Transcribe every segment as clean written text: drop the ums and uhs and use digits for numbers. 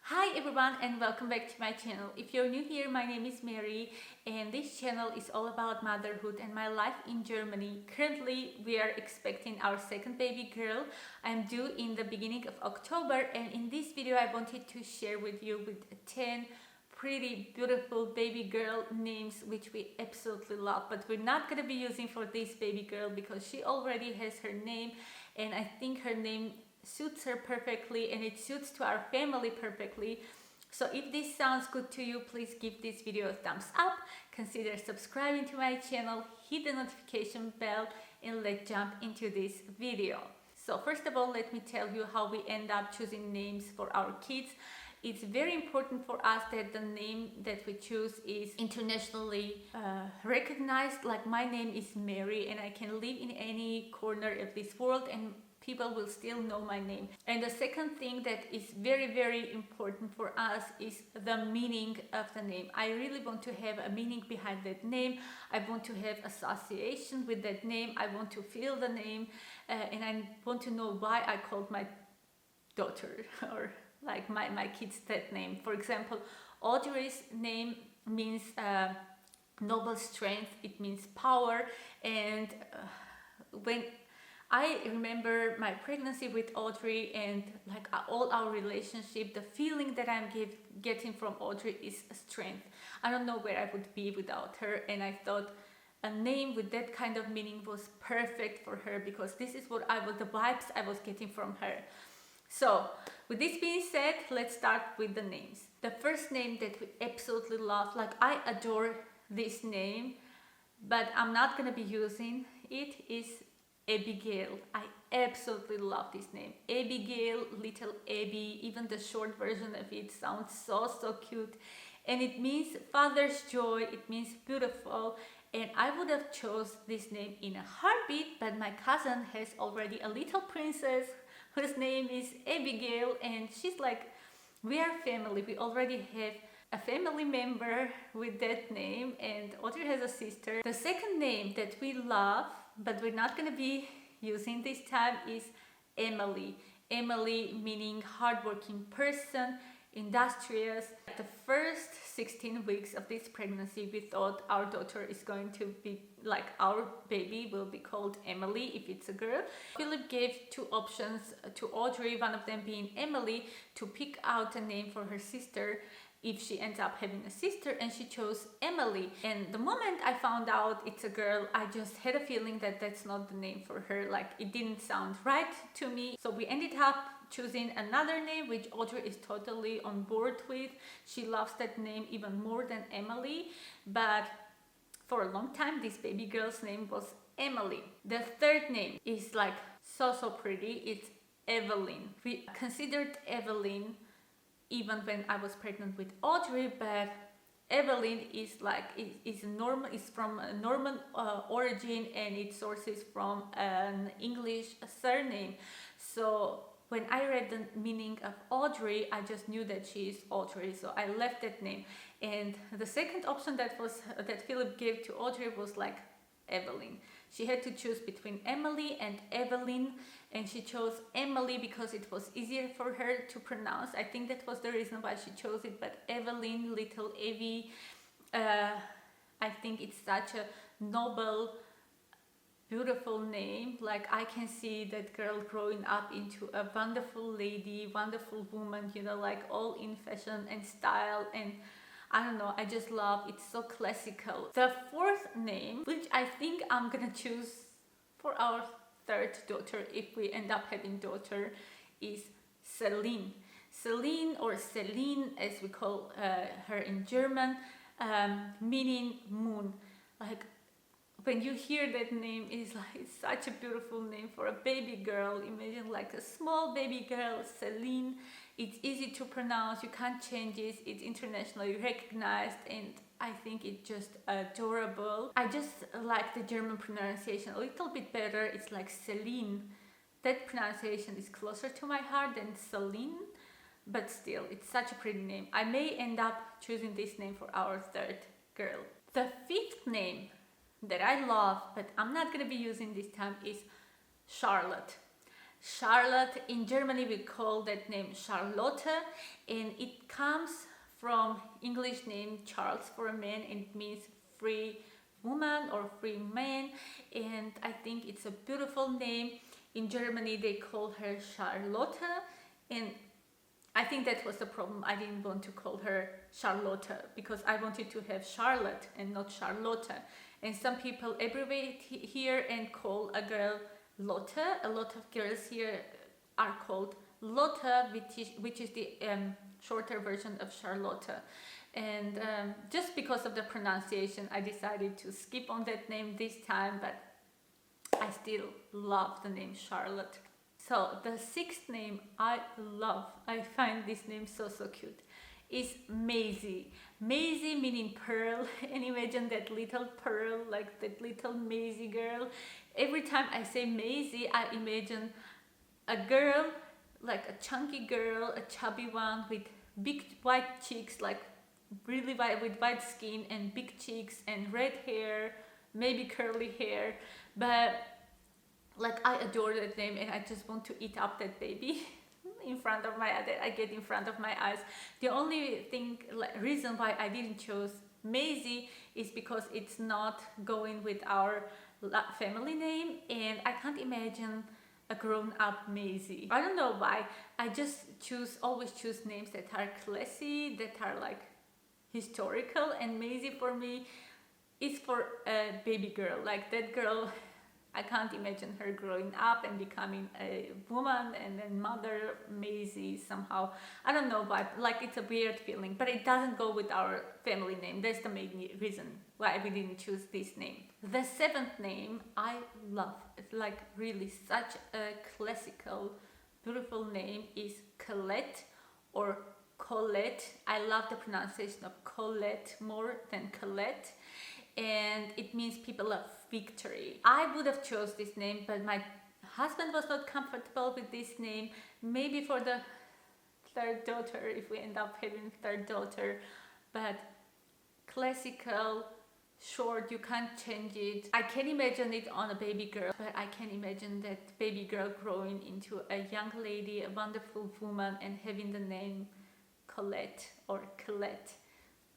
Hi everyone and welcome back to my channel. If you're new here, my name is Mary and this channel is all about motherhood and my life in Germany. Currently we are expecting our second baby girl. I'm due in the beginning of October, and in this video I wanted to share with you 10 pretty beautiful baby girl names which we absolutely love, but we're not going to be using for this baby girl because she already has her name and I think her name suits her perfectly and it suits to our family perfectly. So if this sounds good to you, please give this video a thumbs up, consider subscribing to my channel, hit the notification bell, and let's jump into this video. So first of all, let me tell you how we end up choosing names for our kids. It's very important for us that the name that we choose is internationally recognized. Like my name is Mary and I can live in any corner of this world and people will still know my name. And the second thing that is very important for us is the meaning of the name. I really want to have a meaning behind that name. I want to have association with that name. I want to feel the name and I want to know why I called my daughter or like my kids that name. For example, Audrey's name means noble strength, it means power, and when I remember my pregnancy with Audrey and like all our relationship, the feeling that I'm getting from Audrey is strength. I don't know where I would be without her, and I thought a name with that kind of meaning was perfect for her because this is what the vibes I was getting from her. So with this being said, let's start with the names. The first name that we absolutely love, like I adore this name, but I'm not gonna be using it, is Abigail. I absolutely love this name. Abigail, little Abby, even the short version of it sounds so cute. And it means father's joy, it means beautiful. And I would have chose this name in a heartbeat, but my cousin has already a little princess whose name is Abigail, and she's like, we are family. We already have a family member with that name, and Audrey has a sister. The second name that we love, but we're not going to be using this time, is Emily. Emily meaning hardworking person, industrious. The first 16 weeks of this pregnancy, we thought our daughter is going to be like, our baby will be called Emily if it's a girl. Philip gave two options to Audrey, one of them being Emily, to pick out a name for her sister if she ends up having a sister, and she chose Emily. And the moment I found out it's a girl, I just had a feeling that that's not the name for her. Like, it didn't sound right to me. So we ended up choosing another name which Audrey is totally on board with. She loves that name even more than Emily, but for a long time this baby girl's name was Emily. The third name is like so pretty. It's Evelyn. We considered Evelyn even when I was pregnant with Audrey, but Evelyn is like is from a Norman origin, and it sources from an English surname. So when I read the meaning of Audrey, I just knew that she is Audrey, so I left that name. And the second option that Philip gave to Audrey was like Evelyn. She had to choose between Emily and Evelyn, and she chose Emily because it was easier for her to pronounce. I think that was the reason why she chose it. But Evelyn, little Evie, I think it's such a noble, beautiful name. Like, I can see that girl growing up into a wonderful lady, wonderful woman, you know, like all in fashion and style, and I don't know, I just love it. It's so classical. The fourth name, which I think I'm gonna choose for our third daughter if we end up having daughter, is Celine. Celine, or Celine as we call her in German, meaning moon. Like, when you hear that name, it's like, it's such a beautiful name for a baby girl. Imagine like a small baby girl, Celine. It's easy to pronounce, you can't change it, it's internationally recognized, and I think it's just adorable. I just like the German pronunciation a little bit better. It's like Celine. That pronunciation is closer to my heart than Celine, but still, it's such a pretty name. I may end up choosing this name for our third girl. The fifth name that I love, but I'm not gonna be using this time, is Charlotte. Charlotte, in Germany we call that name Charlotte, and it comes from English name Charles for a man, and it means free woman or free man, and I think it's a beautiful name. In Germany they call her Charlotte, and I think that was the problem. I didn't want to call her Charlotte because I wanted to have Charlotte and not Charlotte. And some people abbreviate here and call a girl Lotte. A lot of girls here are called Lotte, which is the shorter version of Charlotte. And just because of the pronunciation, I decided to skip on that name this time, but I still love the name Charlotte. So the sixth name I love, I find this name so cute, is Maisie. Maisie meaning pearl, and imagine that little pearl, like that little Maisie girl. Every time I say Maisie, I imagine a girl, like a chunky girl, a chubby one with big white cheeks, like really white, with white skin and big cheeks and red hair, maybe curly hair, but like I adore that name and I just want to eat up that baby in front of my that I get in front of my eyes. The only thing, reason why I didn't choose Maisie is because it's not going with our family name, and I can't imagine a grown-up Maisie. I don't know why. I just always choose names that are classy, that are like historical, and Maisie for me is for a baby girl. Like that girl, I can't imagine her growing up and becoming a woman and then mother. Maisie somehow, I don't know why, like it's a weird feeling, but it doesn't go with our family name. That's the main reason why we didn't choose this name. The seventh name I love. It's like really such a classical, beautiful name is Colette or Colette. I love the pronunciation of Colette more than Colette, and it means people of victory. I would have chose this name, but my husband was not comfortable with this name. Maybe for the third daughter, if we end up having third daughter, but classical, short, you can't change it. I can imagine it on a baby girl, but I can imagine that baby girl growing into a young lady, a wonderful woman, and having the name Colette or Colette.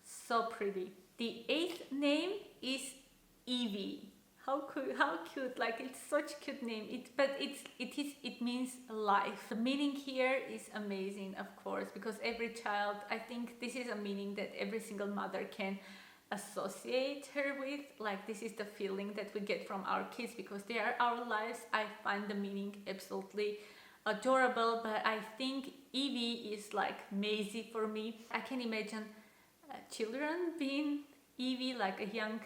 So pretty. The eighth name is Evie. How cute, like it's such a cute name. It means life. The meaning here is amazing, of course, because every child, I think this is a meaning that every single mother can associate her with. Like this is the feeling that we get from our kids because they are our lives. I find the meaning absolutely adorable, but I think Evie is like Maisie for me. I can imagine children being Evie, like a young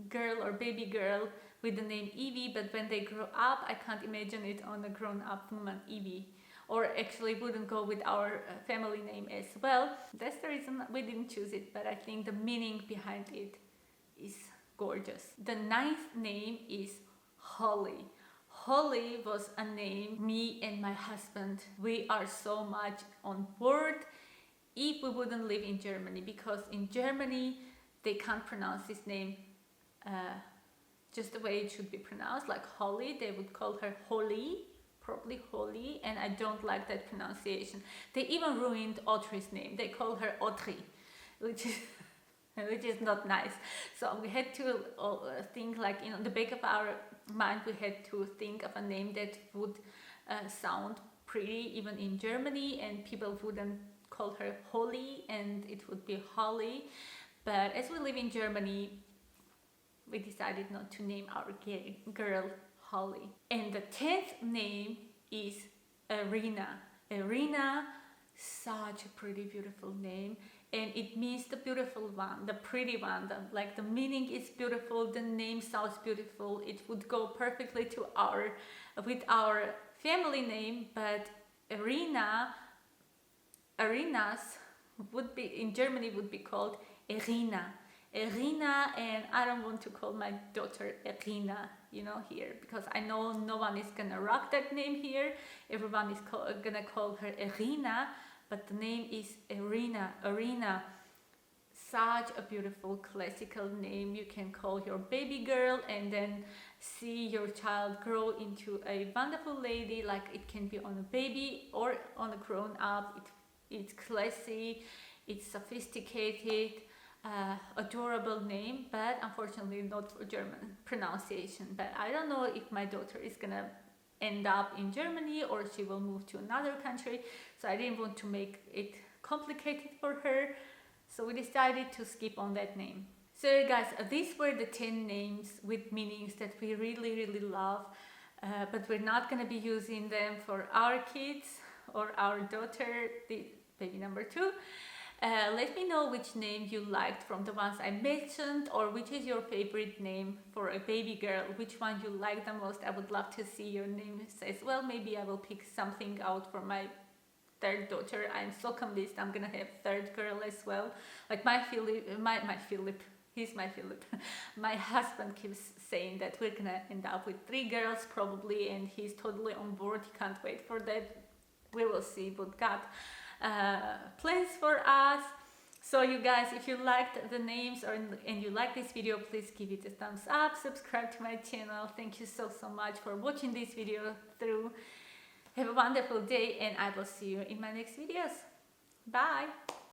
girl or baby girl with the name Evie, but when they grow up, I can't imagine it on a grown-up woman, Evie, or actually wouldn't go with our family name as well. That's the reason we didn't choose it, but I think the meaning behind it is gorgeous. The ninth name is Holly. Holly was a name me and my husband, we are so much on board if we wouldn't live in Germany, because in Germany they can't pronounce this name just the way it should be pronounced, like Holly. They would call her Holly, probably Holly, and I don't like that pronunciation. They even ruined Audrey's name. They call her Audrey, which is not nice. So we had to think, like, in the back of our mind, we had to think of a name that would sound pretty even in Germany, and people wouldn't call her Holly, and it would be Holly. But as we live in Germany, we decided not to name our girl Holly. And the 10th name is Irina. Irina, such a pretty, beautiful name. And it means the beautiful one, the pretty one. Like the meaning is beautiful, the name sounds beautiful. It would go perfectly with our family name, but Irina's would be, in Germany, would be called Irina. Irina, and I don't want to call my daughter Irina, here, because I know no one is gonna rock that name here. Everyone is gonna call her Irina, but the name is Irina. Irina, such a beautiful classical name. You can call your baby girl and then see your child grow into a wonderful lady. Like it can be on a baby or on a grown up. It's classy. It's sophisticated, adorable name, but unfortunately not for German pronunciation. But I don't know if my daughter is gonna end up in Germany or she will move to another country, so I didn't want to make it complicated for her, so we decided to skip on that name. So guys, these were the 10 names with meanings that we really love, but we're not gonna be using them for our kids or our daughter, the baby number 2. Let me know which name you liked from the ones I mentioned, or which is your favorite name for a baby girl, which one you like the most. I would love to see your names as well. Maybe I will pick something out for my third daughter. I'm so convinced I'm gonna have third girl as well. Like my Philip, he's my Philip. My husband keeps saying that we're gonna end up with 3 girls probably, and he's totally on board. He can't wait for that. We will see what God plans for us. So you guys, if you liked the names and you like this video, please give it a thumbs up, subscribe to my channel. Thank you so much for watching this video through. Have a wonderful day, and I will see you in my next videos. Bye.